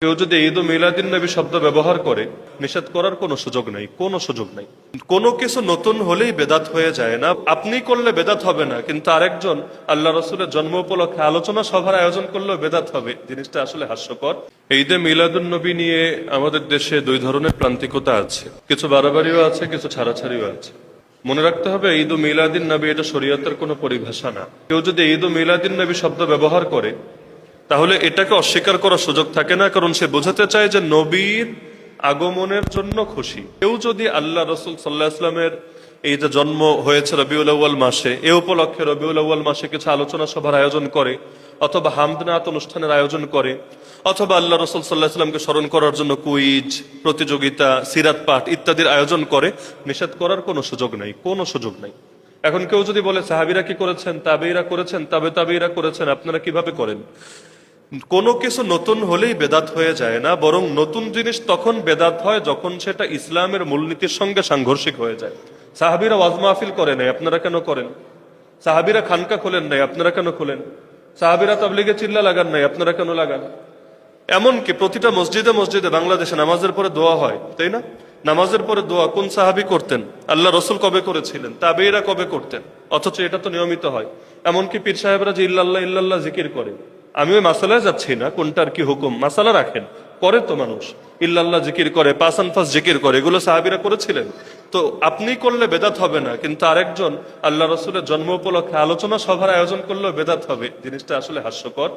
কেউ যদি ঈদ ও মিলাদিন নবী শব্দ ব্যবহার করে, নিষেধ করার কোনো সুযোগ নাই, কোনো সুযোগ নাই। কোনো কিছু নতুন হলেই বেদাত হয়ে যায় না। আপনি করলে বেদাত হবে না, কিন্তু আরেকজন আল্লাহ রসুলের জন্ম উপলক্ষে আলোচনা সভার আয়োজন করলেও বেদাত হবে। জিনিসটা আসলে হাস্যকর। ঈদে মিলাদুন নবী নিয়ে আমাদের দেশে দুই ধরনের প্রান্তিকতা আছে, কিছু বাড়াবাড়িও আছে, কিছু ছাড়াছাড়িও আছে। মনে রাখতে হবে, ঈদ ও মিলাদিন নবী এটা শরীয়তের কোনো পরিভাষা না। কেউ যদি ঈদ ও মিলাদিন নবী শব্দ ব্যবহার করে, তাহলে এটাকে অস্বীকার করার সুযোগ থাকে না, কারণ সে বোঝাতে চায় যে নবীর আগমনের জন্য খুশি। কেউ যদি আল্লাহ রসুল সাল্লাল্লাহু আলাইহি ওয়াসাল্লামের এই যে জন্ম হয়েছে রবিউল আউয়াল মাসে, এ উপলক্ষে রবিউল আউয়াল মাসে কিছু আলোচনা সভার আয়োজন করে, অথবা হামদ নাত অনুষ্ঠানের আয়োজন করে, অথবা আল্লাহ রসুল সাল্লাল্লাহু আলাইহি ওয়াসাল্লামকে স্মরণ করার জন্য কুইজ প্রতিযোগিতা, সিরাত পাঠ ইত্যাদির আয়োজন করে, নিষেধ করার কোনো সুযোগ নাই, কোনো সুযোগ নাই। এখন কেউ যদি বলে সাহাবীরা কি করেছেন, তাবেঈরা করেছেন, তাবেঈরা করেছেন, আপনারা কিভাবে করেন? কোনো কিছু নতুন হলেই বেদাত হয়ে যায় না, বরং নতুন জিনিস তখন বেদাত হয় যখন সেটা ইসলামের মূলনীতির সঙ্গে সাংঘর্ষিক হয়ে যায়। সাহাবীরা ওয়াজ মাহফিল করে নাই, আপনারা কেন করেন? সাহাবীরা খানকা খোলেন নাই, আপনারা কেন খোলেন? সাহাবীরা তাবলীগে চিল্লা লাগান নাই, আপনারা কেন লাগান? এমনকি প্রতিটা মসজিদে মসজিদে বাংলাদেশে নামাজের পরে দোয়া হয়, তাই না? নামাজের পরে দোয়া কোন সাহাবী করতেন? আল্লাহ রসুল কবে করেছিলেন? তাবেঈরা কবে করতেন? অথচ এটা তো নিয়মিত হয়। এমনকি পীর সাহেবরা যে ইল্লাল্লাহ ইল্লাল্লাহ জিকির করে, আমি ওই মাসালায় যাচ্ছি না, কোনটার কি হুকুম মাসালা রাখেন, করে তো মানুষ ইল্লাল্লাহ জিকির করে, পাঁচ আনফাস জিকির করে, এগুলো সাহাবীরা করেছিলেন। তো আপনি করলে বেদাত হবে না, কিন্তু আরেকজন আল্লাহ রসুলের জন্ম উপলক্ষে আলোচনা সভার আয়োজন করলেও বেদাত হবে। জিনিসটা আসলে হাস্যকর।